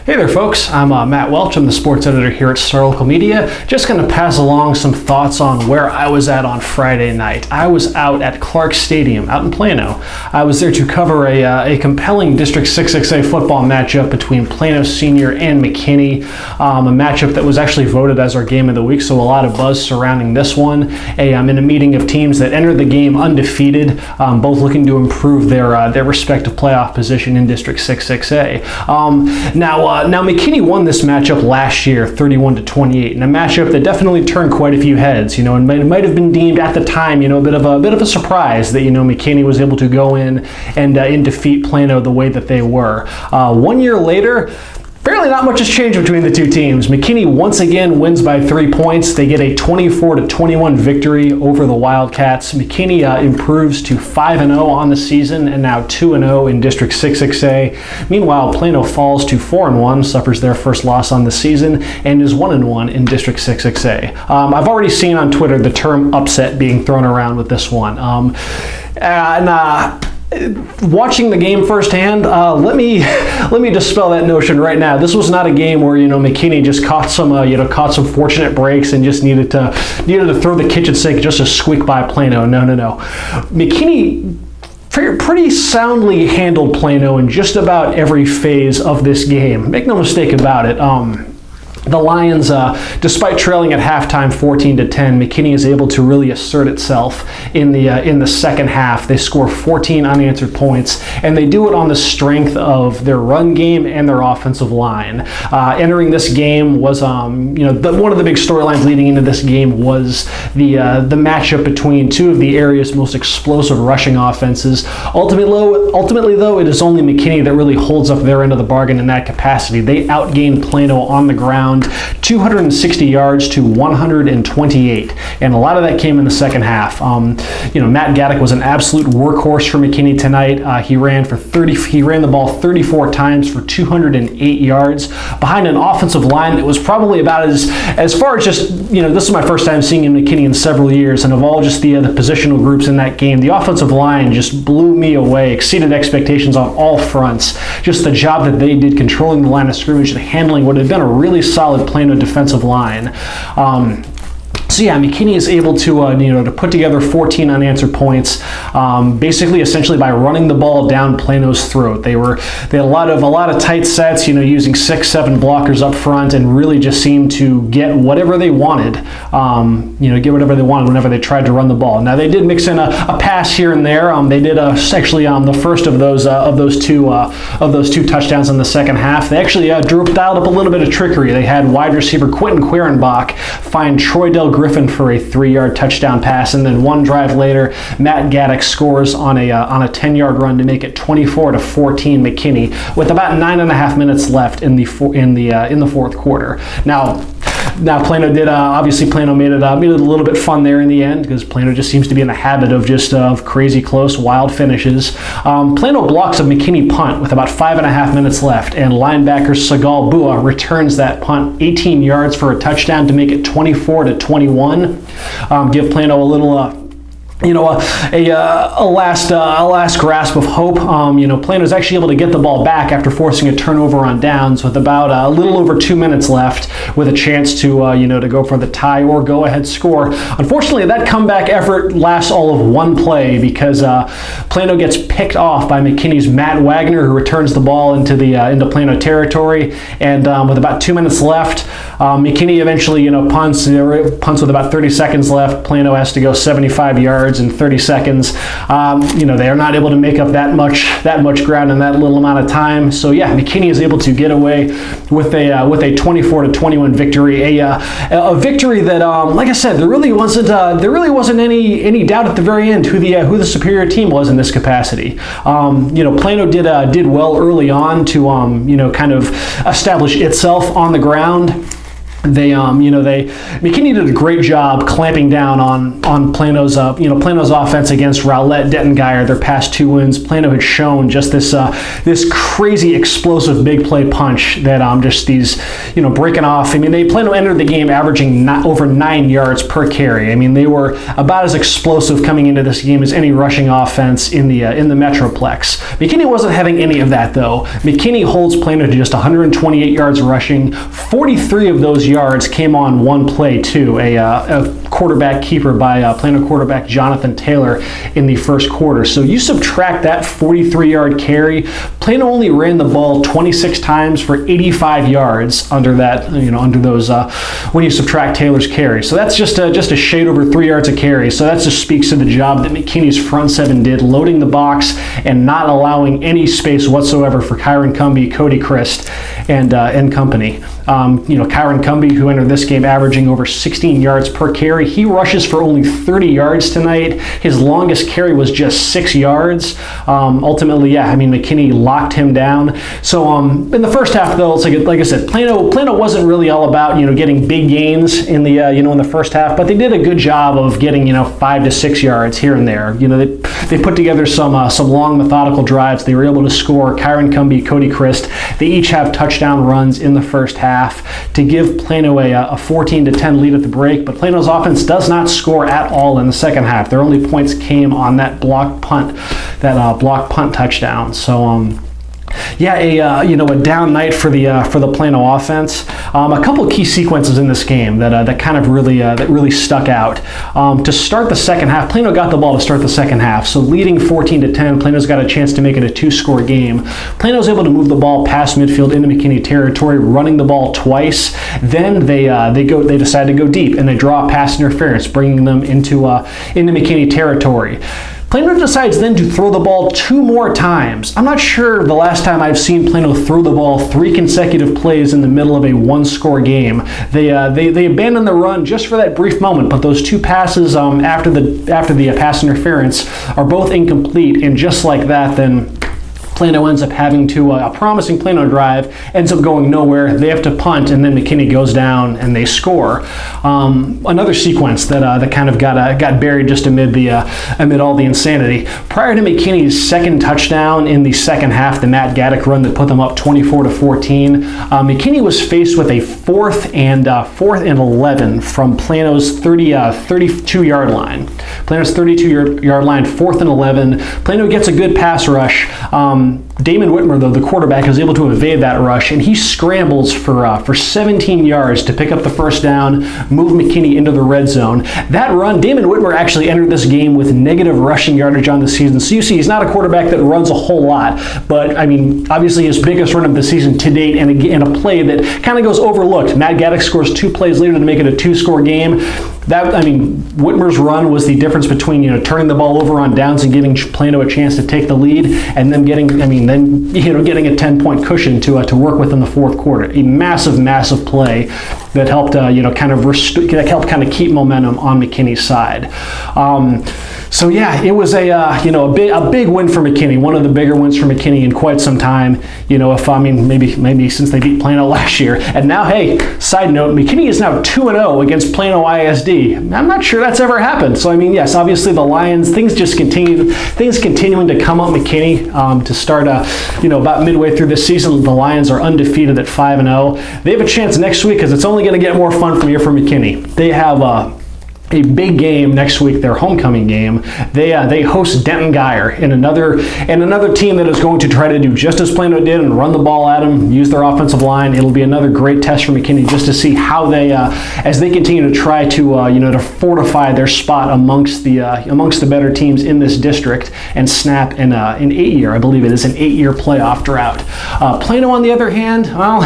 Hey there folks, I'm Matt Welch. I'm the sports editor here at Star Local Media. Just going to pass along some thoughts on where I was at on Friday night. I was out at Clark Stadium out in Plano. I was there to cover a compelling District 6A football matchup between Plano Senior and McKinney. A matchup that was actually voted as our game of the week, so a lot of buzz surrounding this one. I'm in a meeting of teams that entered the game undefeated, both looking to improve their respective playoff position in District 6A. Now McKinney won this matchup last year, 31-28, in a matchup that definitely turned quite a few heads. And it might have been deemed at the time, a bit of a surprise that McKinney was able to go in and defeat Plano the way that they were. 1 year later, fairly not much has changed between the two teams. McKinney once again wins by 3 points. They get a 24-21 victory over the Wildcats. McKinney improves to 5-0 on the season and now 2-0 in District 6A. Meanwhile, Plano falls to 4-1, suffers their first loss on the season, and is 1-1 in District 6A. I've already seen on Twitter the term upset being thrown around with this one. Watching the game firsthand, let me dispel that notion right now. This was not a game where McKinney just caught some fortunate breaks and just needed to throw the kitchen sink just to squeak by Plano. No. McKinney pretty soundly handled Plano in just about every phase of this game. Make no mistake about it. The Lions, despite trailing at halftime 14-10, McKinney is able to really assert itself in the second half. They score 14 unanswered points, and they do it on the strength of their run game and their offensive line. Entering this game was, one of the big storylines leading into this game was the matchup between two of the area's most explosive rushing offenses. Ultimately, though, it is only McKinney that really holds up their end of the bargain in that capacity. They outgained Plano on the ground, 260 yards to 128, and a lot of that came in the second half. Matt Gaddick was an absolute workhorse for McKinney tonight. He ran the ball 34 times for 208 yards behind an offensive line that was probably about as far as just, this is my first time seeing McKinney in several years, and of all just the positional groups in that game, the offensive line just blew me away, exceeded expectations on all fronts. Just the job that they did controlling the line of scrimmage and handling what had been a really solid Plano defensive line. So yeah, McKinney is able to put together 14 unanswered points, essentially by running the ball down Plano's throat. They had a lot of tight sets, using 6-7 blockers up front, and really just seemed to get whatever they wanted. Whenever they tried to run the ball. Now they did mix in a pass here and there. They did the first of those two touchdowns in the second half. They actually dialed up a little bit of trickery. They had wide receiver Quentin Querenbach find Troy Del Griffin for a 3-yard touchdown pass, and then one drive later, Matt Gaddick scores on a 10-yard run to make it 24-14 McKinney with about 9.5 minutes left in the fourth quarter. Now Plano did Plano made it a little bit fun there in the end, because Plano just seems to be in the habit of crazy close wild finishes. Plano blocks a McKinney punt with about 5.5 minutes left, and linebacker Sagal Bua returns that punt 18 yards for a touchdown to make it 24-21. Give Plano a little a last grasp of hope. Plano's actually able to get the ball back after forcing a turnover on downs with about a little over 2 minutes left, with a chance to go for the tie or go ahead score. Unfortunately, that comeback effort lasts all of one play, because Plano gets picked off by McKinney's Matt Wagner, who returns the ball into Plano territory, and with about 2 minutes left, McKinney eventually punts with about 30 seconds left. Plano has to go 75 yards in 30 seconds. They are not able to make up that much ground in that little amount of time. So yeah, McKinney is able to get away with a 24-21 victory. A victory that, like I said, there really wasn't any doubt at the very end who the superior team was in this capacity. Plano did well early on to kind of establish itself on the ground. McKinney did a great job clamping down on Plano's offense against Rowlett, Dettengeyer. Their past 2 wins, Plano had shown just this crazy explosive big play punch that just these breaking off. I mean, Plano entered the game averaging over 9 yards per carry. I mean, they were about as explosive coming into this game as any rushing offense in the Metroplex. McKinney wasn't having any of that though. McKinney holds Plano to just 128 yards rushing. 43 of those yards came on one play too, a quarterback keeper by Plano quarterback Jonathan Taylor in the first quarter. So you subtract that 43-yard carry, Plano only ran the ball 26 times for 85 yards under that, under those when you subtract Taylor's carry. So that's just a shade over 3 yards a carry. So that just speaks to the job that McKinney's front seven did, loading the box and not allowing any space whatsoever for Kyron Cumby, Cody Christ, and company. Kyron Cumby, who entered this game averaging over 16 yards per carry, he rushes for only 30 yards tonight. His longest carry was just 6 yards. Ultimately, McKinney locked him down. So in the first half, though, it's like I said, Plano wasn't really all about getting big gains in the in the first half, but they did a good job of getting 5 to 6 yards here and there. They put together some long methodical drives. They were able to score. Kyron Cumby, Cody Christ, they each have touchdown runs in the first half to give Plano a 14-10 lead at the break, but Plano's offense does not score at all in the second half. Their only points came on that block punt touchdown. So a down night for the Plano offense. A couple of key sequences in this game that kind of really stuck out. To start the second half, Plano got the ball to start the second half. So leading 14-10, Plano's got a chance to make it a 2-score game. Plano's able to move the ball past midfield into McKinney territory, running the ball twice. Then they decide to go deep and they draw a pass interference, bringing them into McKinney territory. Plano decides then to throw the ball 2 more times. I'm not sure the last time I've seen Plano throw the ball 3 consecutive plays in the middle of a 1-score game. They abandon the run just for that brief moment, but those 2 passes after the pass interference are both incomplete, and just like that, then Plano ends up having to, a promising Plano drive ends up going nowhere. They have to punt, and then McKinney goes down and they score. Another sequence that kind of got buried just amid all the insanity. Prior to McKinney's second touchdown in the second half, the Matt Gaddick run that put them up 24-14, McKinney was faced with a 4th and 11 from Plano's 32-yard line. Plano's 32-yard line, 4th and 11. Plano gets a good pass rush. Damon Whitmer, though, the quarterback, is able to evade that rush, and he scrambles for 17 yards to pick up the first down, move McKinney into the red zone. That run, Damon Whitmer actually entered this game with negative rushing yardage on the season. So you see, he's not a quarterback that runs a whole lot, but I mean, obviously his biggest run of the season to date, and a play that kind of goes overlooked. Matt Gaddick scores 2 plays later to make it a 2-score game. Whitmer's run was the difference between turning the ball over on downs and giving Plano a chance to take the lead, and them getting a 10-point cushion to work with in the fourth quarter. A massive play that helped kind of keep momentum on McKinney's side. It was a big win for McKinney, one of the bigger wins for McKinney in quite some time. Maybe since they beat Plano last year. And now, hey, side note, McKinney is now 2-0 against Plano ISD. I'm not sure that's ever happened. So yes, obviously the Lions, things continuing to come up McKinney to start about midway through this season. The Lions are undefeated at 5-0. They have a chance next week because it's only going to get more fun from here for McKinney. They have a big game next week, their homecoming game. They host Dettengeyer in another team that is going to try to do just as Plano did and run the ball at them, use their offensive line. It'll be another great test for McKinney just to see how they, as they continue to try to fortify their spot amongst the better teams in this district and snap an 8-year, I believe it is, an 8-year playoff drought. Plano, on the other hand, well,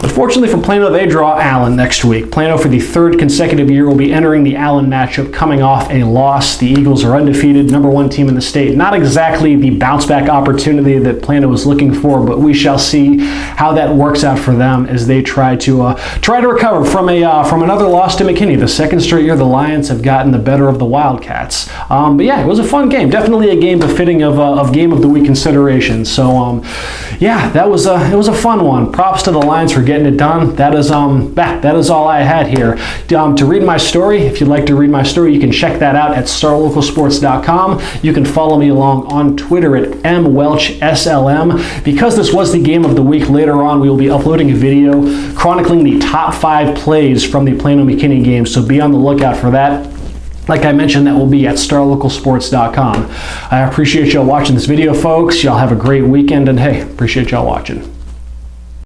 unfortunately for Plano, they draw Allen next week. Plano, for the 3rd consecutive year, will be entering during the Allen matchup, coming off a loss. The Eagles are undefeated, #1 team in the state. Not exactly the bounce back opportunity that Plano was looking for, but we shall see how that works out for them as they try to recover from another loss to McKinney. The second straight year the Lions have gotten the better of the Wildcats. But yeah, it was a fun game. Definitely a game befitting of Game of the Week consideration. So yeah, it was a fun one. Props to the Lions for getting it done. That is all I had here. To read my story, if you'd like to read my story, you can check that out at starlocalsports.com. You can follow me along on Twitter at MWelchSLM. Because this was the Game of the Week, later on we will be uploading a video chronicling the top 5 plays from the Plano-McKinney game, so be on the lookout for that. Like I mentioned, that will be at starlocalsports.com. I appreciate y'all watching this video, folks. Y'all have a great weekend, and hey, appreciate y'all watching.